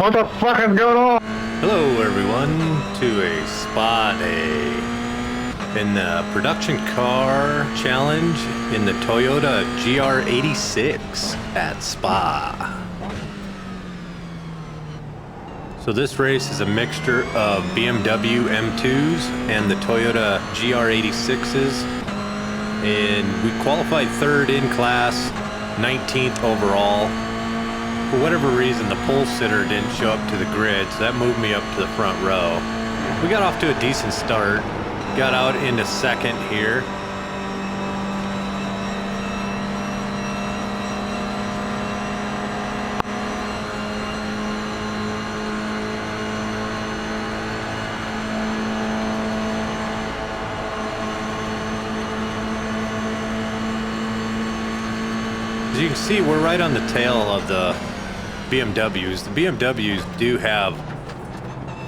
What the fuck is going on? Hello everyone to a spa day in the production car challenge in the Toyota GR86 at Spa. So this race is a mixture of BMW M2s and the Toyota GR86s, and we qualified third in class, 19th overall. For whatever reason, the pole sitter didn't show up to the grid, so that moved me up to the front row. We got off to a decent start, got out into second here. As you can see, we're right on the tail of the BMWs. The BMWs do have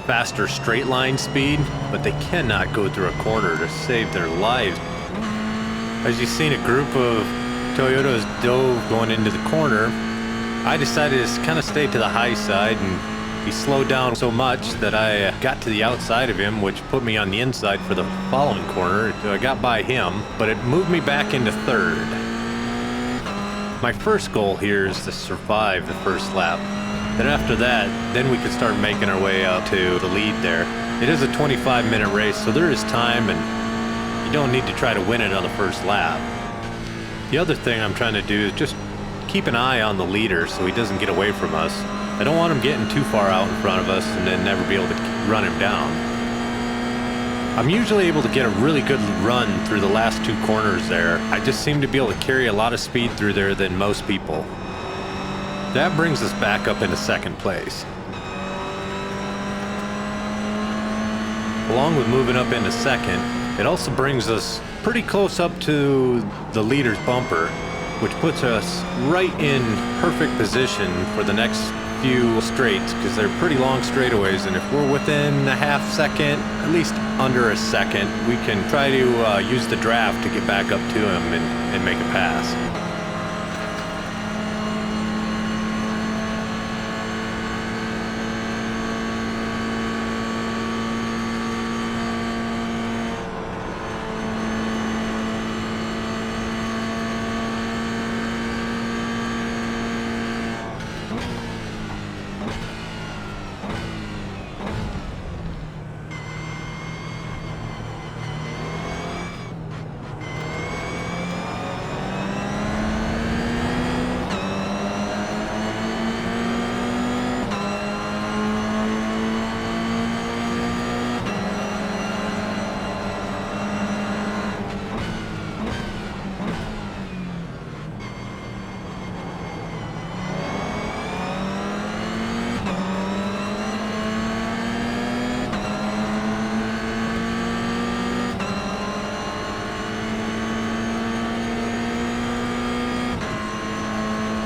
faster straight line speed, but they cannot go through a corner to save their lives. As you've seen, a group of Toyotas dove going into the corner. I decided to kind of stay to the high side, and he slowed down so much that I got to the outside of him, which put me on the inside for the following corner. So I got by him, but it moved me back into third. My first goal here is to survive the first lap. Then after that, then we can start making our way out to the lead there. It is a 25-minute race, so there is time, and you don't need to try to win it on the first lap. The other thing I'm trying to do is just keep an eye on the leader so he doesn't get away from us. I don't want him getting too far out in front of us and then never be able to run him down. I'm usually able to get a really good run through the last two corners there. I just seem to be able to carry a lot of speed through there than most people. That brings us back up into second place. Along with moving up into second, it also brings us pretty close up to the leader's bumper, which puts us right in perfect position for the next few straights, because they're pretty long straightaways, and if we're within a half second, at least under a second, we can try to use the draft to get back up to him and make a pass.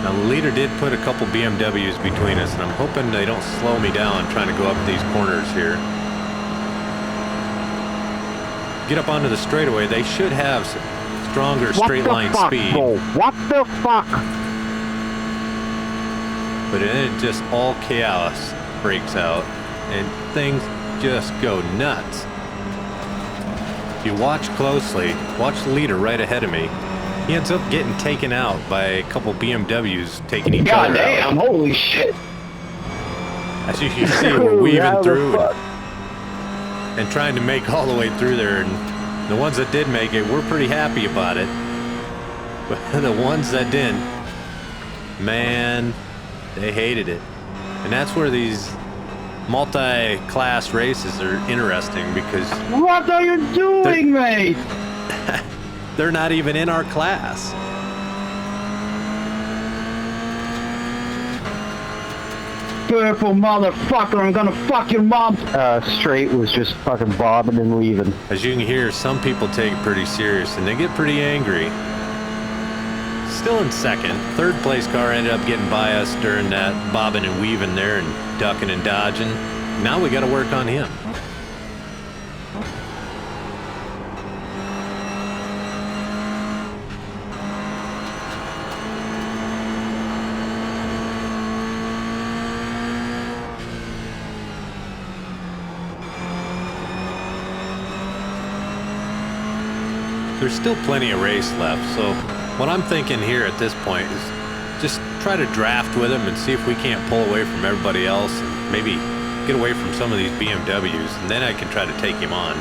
Now the leader did put a couple BMWs between us, and I'm hoping they don't slow me down trying to go up these corners here. Get up onto the straightaway, they should have stronger straight line speed. What the fuck? But then it just all chaos breaks out, and things just go nuts. If you watch closely, watch the leader right ahead of me. He ends up getting taken out by a couple BMWs taking each other out. God damn, holy shit. As you can see, we're weaving through and trying to make all the way through there. And the ones that did make it, we're pretty happy about it. But the ones that didn't, man, they hated it. And that's where these multi-class races are interesting, because What are you doing, mate? they're not even in our class. Purple motherfucker, I'm gonna fuck your mom. Straight was just fucking bobbing and weaving. As you can hear, some people take it pretty serious and they get pretty angry. Still in second. Third place car ended up getting by us during that bobbing and weaving there and ducking and dodging. Now we gotta work on him. there's still plenty of race left. So what I'm thinking here at this point is just try to draft with him and see if we can't pull away from everybody else and maybe get away from some of these BMWs, and then I can try to take him on.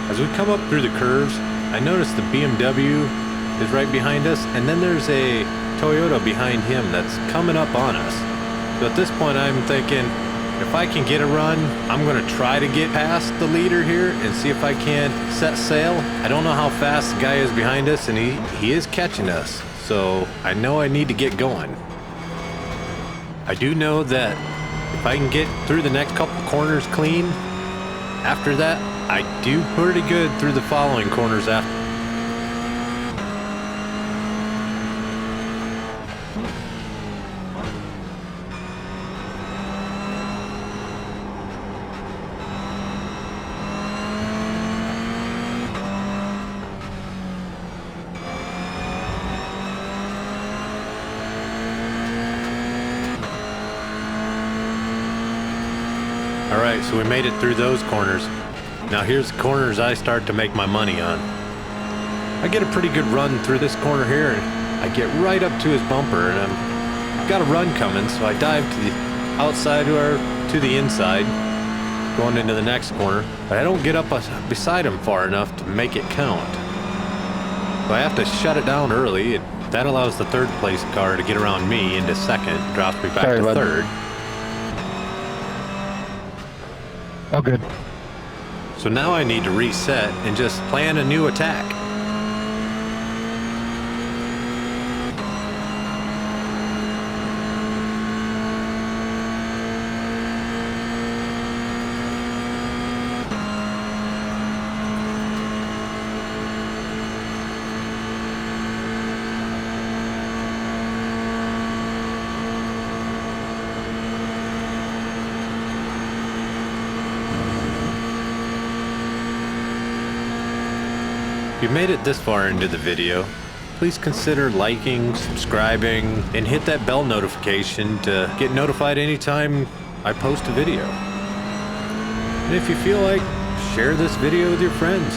As we come up through the curves, I notice the BMW is right behind us, and then there's a Toyota behind him that's coming up on us. So at this point I'm thinking, if I can get a run, I'm going to try to get past the leader here and see if I can set sail. I don't know how fast the guy is behind us, and he is catching us, so I know I need to get going. I do know that if I can get through the next couple corners clean, after that I do pretty good through the following corners after. Alright, so we made it through those corners. Now here's the corners I start to make my money on. I get a pretty good run through this corner here, and I get right up to his bumper, and I've got a run coming, so I dive to the outside or to the inside, going into the next corner, but I don't get up beside him far enough to make it count. So I have to shut it down early, and that allows the third place car to get around me into second, drops me back to third. Oh, good. So now I need to reset and just plan a new attack. If you made it this far into the video, please consider liking, subscribing, and hit that bell notification to get notified anytime I post a video. And if you feel like, share this video with your friends.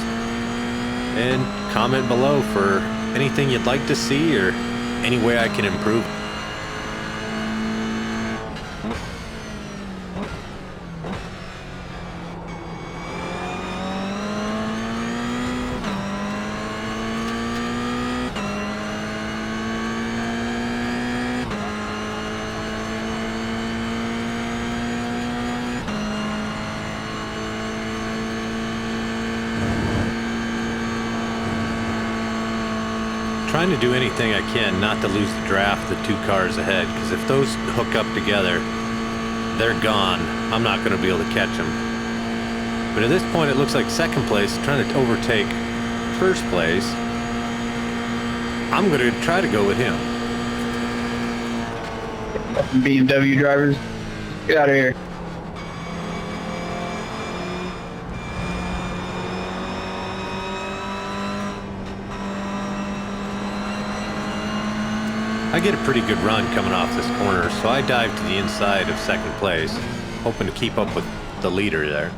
And comment below for anything you'd like to see or any way I can improve. Trying to do anything I can not to lose the draft the two cars ahead, because if those hook up together, they're gone. I'm not going to be able to catch them. But at this point it looks like second place trying to overtake first place. I'm going to try to go with him. BMW drivers, get out of here. I get a pretty good run coming off this corner, so I dive to the inside of second place, hoping to keep up with the leader there.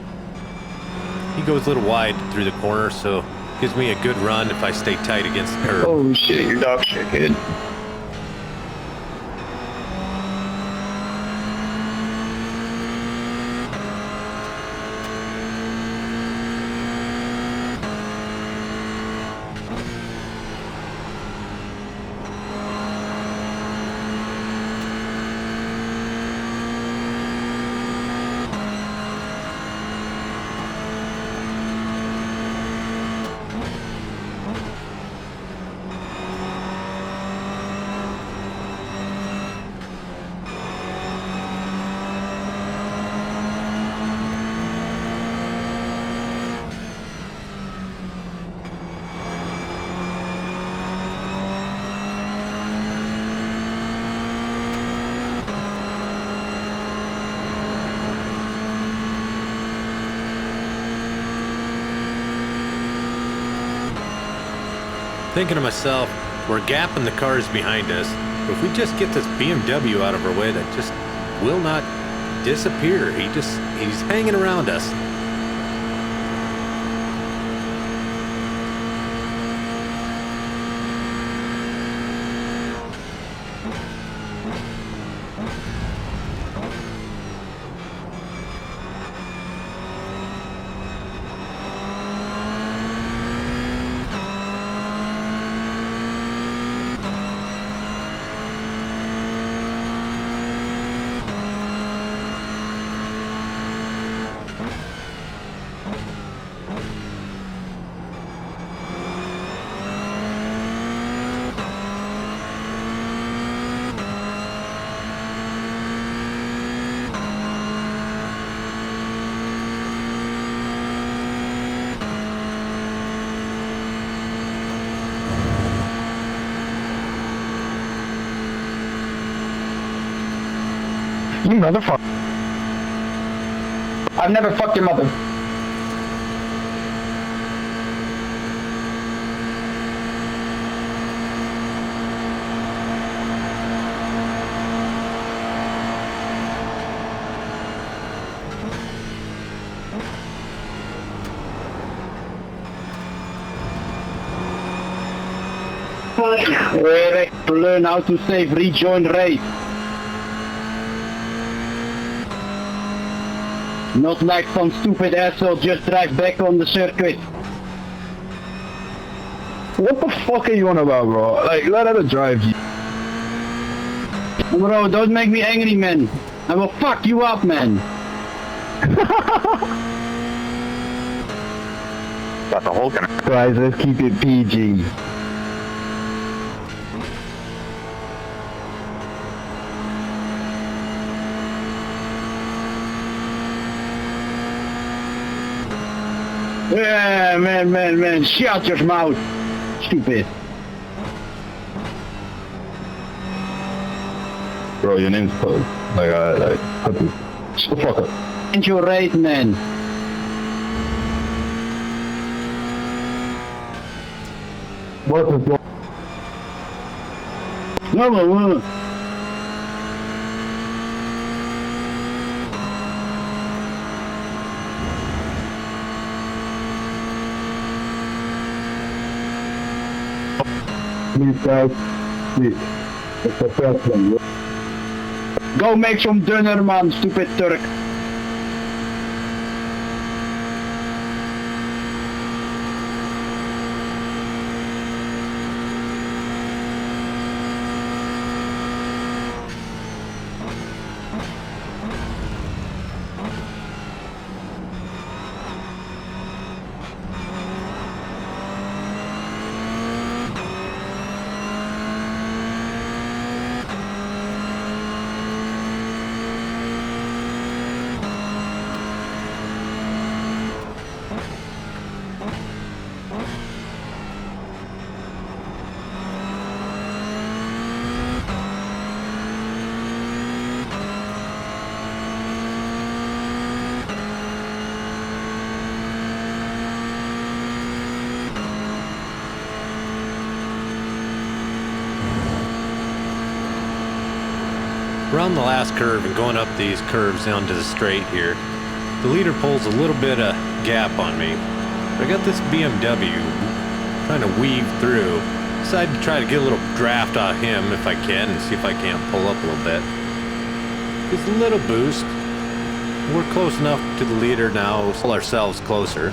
He goes a little wide through the corner, so gives me a good run if I stay tight against the curb. Oh shit, your dog shit, kid. Thinking to myself, we're gapping the cars behind us. But if we just get this BMW out of our way, that just will not disappear. He's hanging around us. You motherfucker. I've never fucked your mother. Really? To learn how to save, rejoin race. Not like some stupid asshole just drive back on the circuit. What the fuck are you on about, bro? Like, let her drive you. Bro, don't make me angry, man. I will fuck you up, man. Got the whole kind of... Guys, let's keep it PG. Yeah, man, shut your mouth. Stupid. Bro, your name's Pug. Like, shut the fuck up. And you're right, man. What the fuck? No. Please, guys. Please. It's the first one. Go make some dinner, man, stupid Turk. Around the last curve and going up these curves onto the straight here, the leader pulls a little bit of gap on me. But I got this BMW trying to weave through. Decided to try to get a little draft on him if I can and see if I can't pull up a little bit. Just a little boost. We're close enough to the leader now, pull ourselves closer.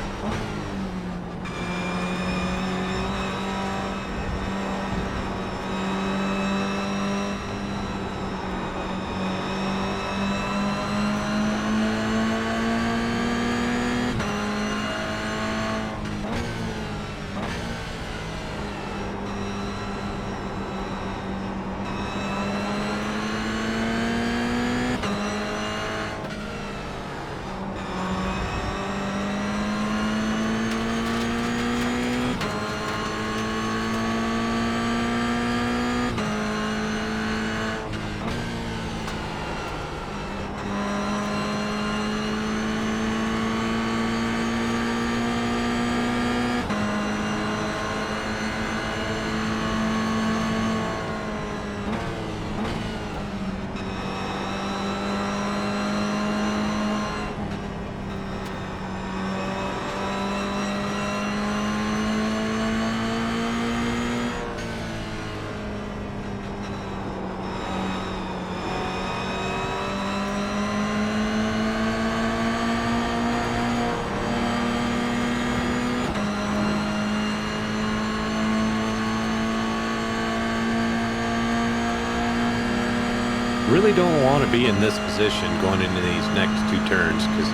really don't want to be in this position going into these next 2 turns, because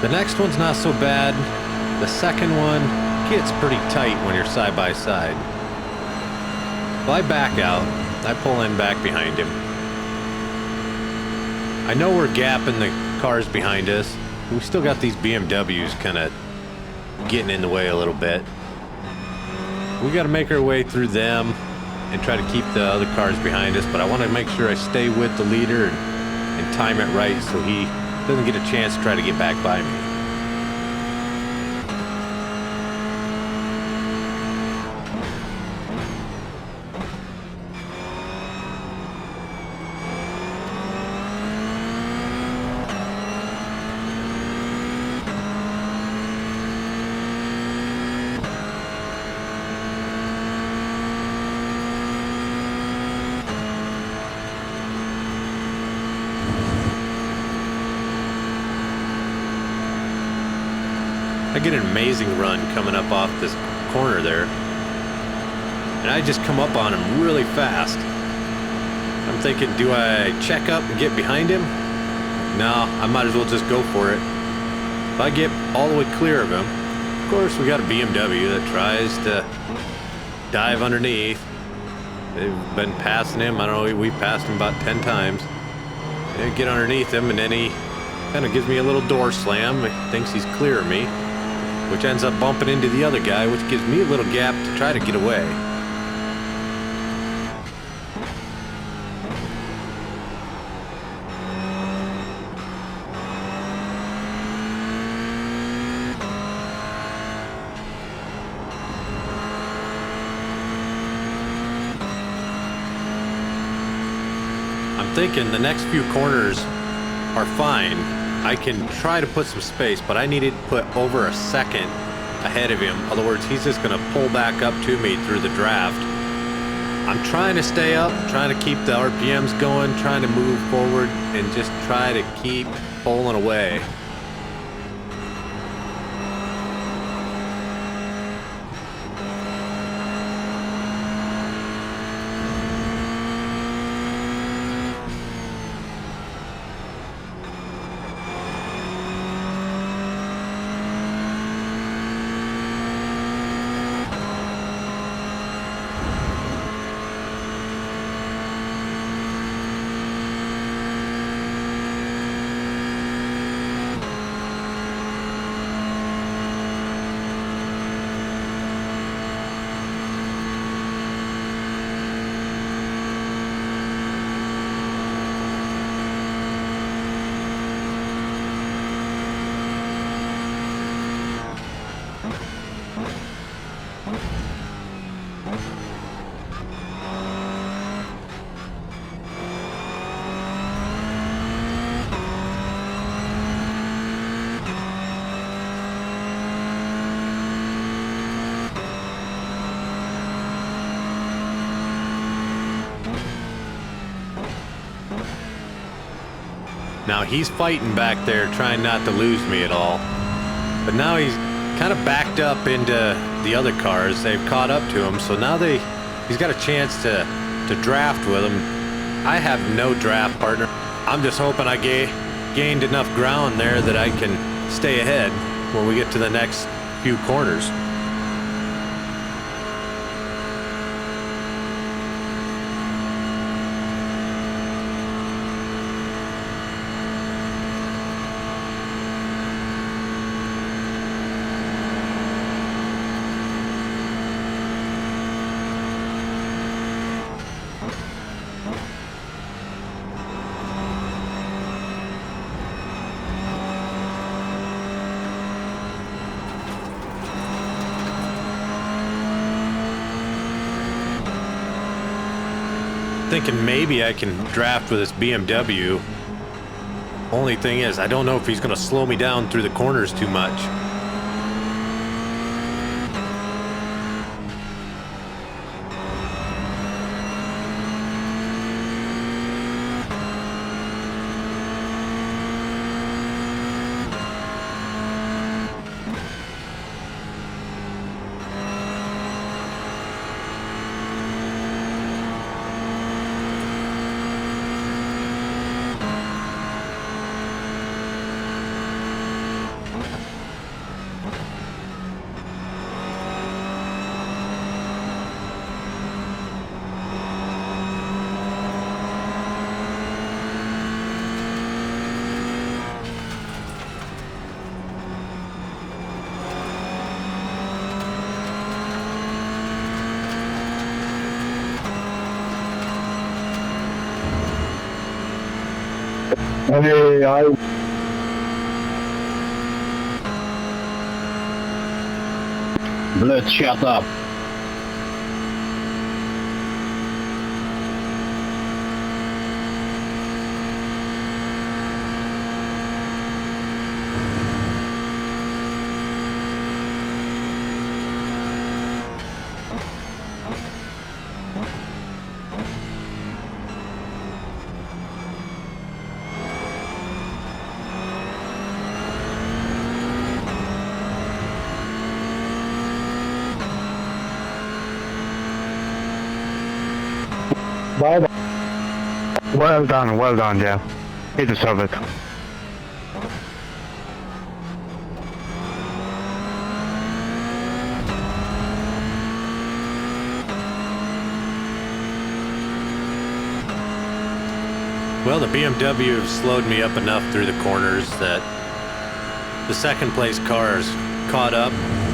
the next one's not so bad. The second one gets pretty tight when you're side by side. So I back out. I pull in back behind him. I know we're gapping the cars behind us. We still got these BMWs kind of getting in the way a little bit. We got to make our way through them and try to keep the other cars behind us, but I want to make sure I stay with the leader and time it right so he doesn't get a chance to try to get back by me. I get an amazing run coming up off this corner there, and I just come up on him really fast. I'm thinking, do I check up and get behind him? No, I might as well just go for it. If I get all the way clear of him, of course we got a BMW that tries to dive underneath. They've been passing him, I don't know, we passed him about 10 times. They get underneath him, and then he kind of gives me a little door slam. He thinks he's clear of me, which ends up bumping into the other guy, which gives me a little gap to try to get away. I'm thinking the next few corners are fine. I can try to put some space, but I needed to put over a second ahead of him. In other words, he's just going to pull back up to me through the draft. I'm trying to stay up, trying to keep the RPMs going, trying to move forward, and just try to keep pulling away. Now he's fighting back there, trying not to lose me at all. But now he's kind of backed up into the other cars. They've caught up to him, so now he's got a chance to draft with him. I have no draft partner. I'm just hoping I gained enough ground there that I can stay ahead when we get to the next few corners. Thinking maybe I can draft with this BMW. Only thing is, I don't know if he's going to slow me down through the corners too much. Hey, Blitz, shut up. bye bye. Well done, Jeff. You deserve it. Well, the BMW have slowed me up enough through the corners that the second place cars caught up,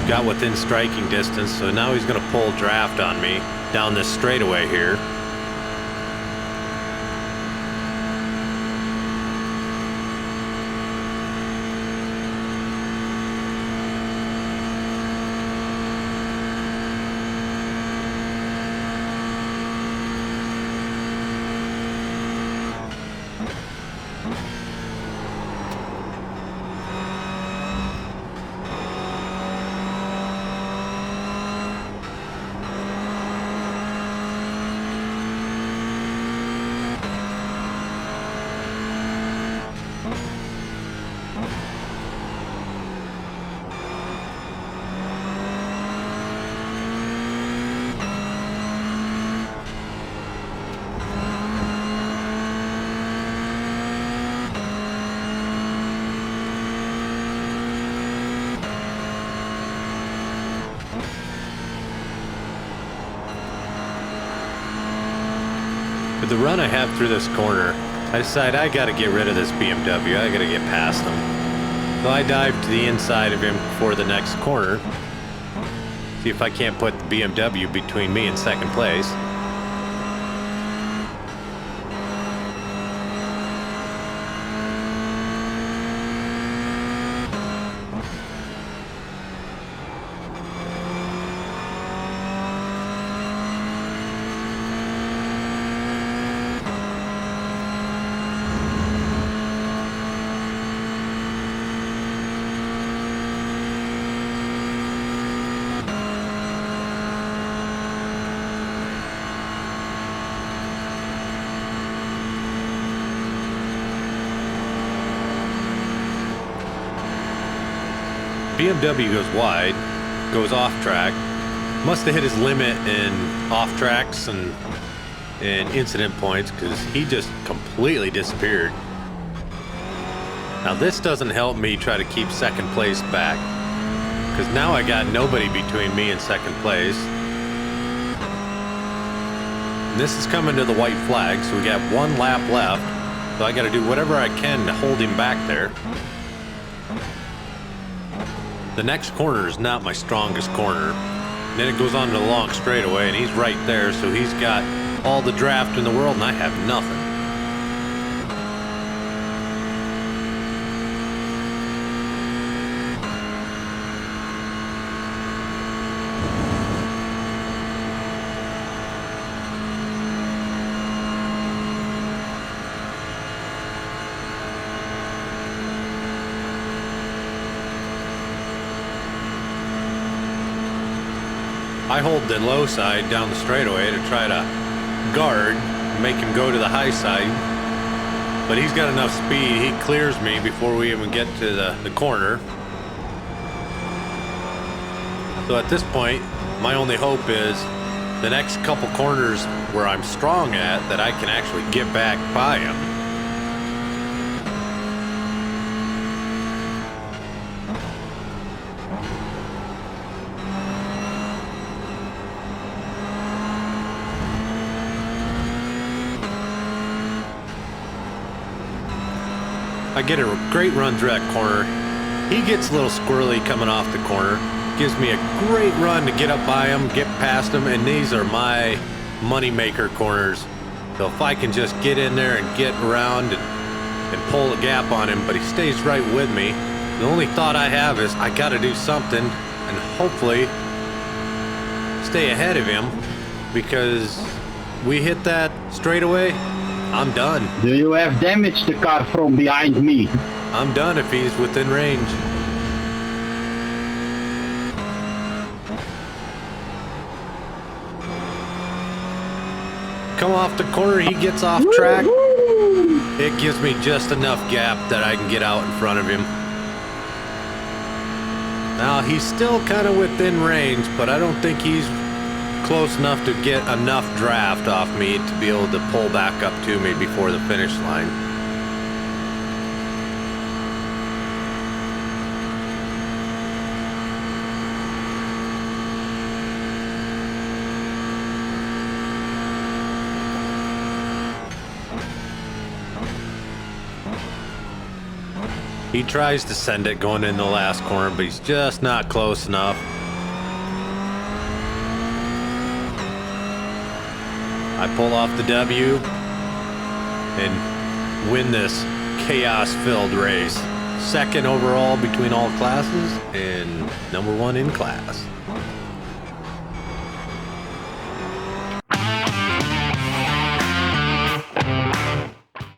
got within striking distance, so now he's going to pull draft on me down this straightaway here. With the run I have through this corner, I decide I gotta get rid of this BMW. I gotta get past him. So I dive to the inside of him for the next corner. See if I can't put the BMW between me and second place. BMW goes wide, goes off track. Must have hit his limit in off tracks and incident points because he just completely disappeared. Now this doesn't help me try to keep second place back because now I got nobody between me and second place. And this is coming to the white flag, so we got one lap left. So I got to do whatever I can to hold him back there. The next corner is not my strongest corner. And then it goes on to the long straightaway, and he's right there, so he's got all the draft in the world, and I have nothing. I hold the low side down the straightaway to try to guard, make him go to the high side. But he's got enough speed, he clears me before we even get to the corner. So at this point, my only hope is the next couple corners where I'm strong at, that I can actually get back by him. I get a great run through that corner. He gets a little squirrely coming off the corner. Gives me a great run to get up by him, get past him, and these are my money maker corners. So if I can just get in there and get around and and pull a gap on him, but he stays right with me. The only thought I have is I got to do something and hopefully stay ahead of him, because we hit that straightaway, I'm done. Do you have damaged the car from behind me? I'm done if he's within range. Come off the corner, he gets off track. It gives me just enough gap that I can get out in front of him. Now he's still kind of within range, but I don't think he's close enough to get enough draft off me to be able to pull back up to me before the finish line. He tries to send it going in the last corner, but he's just not close enough. I pull off the W and win this chaos-filled race. Second overall between all classes and #1 in class.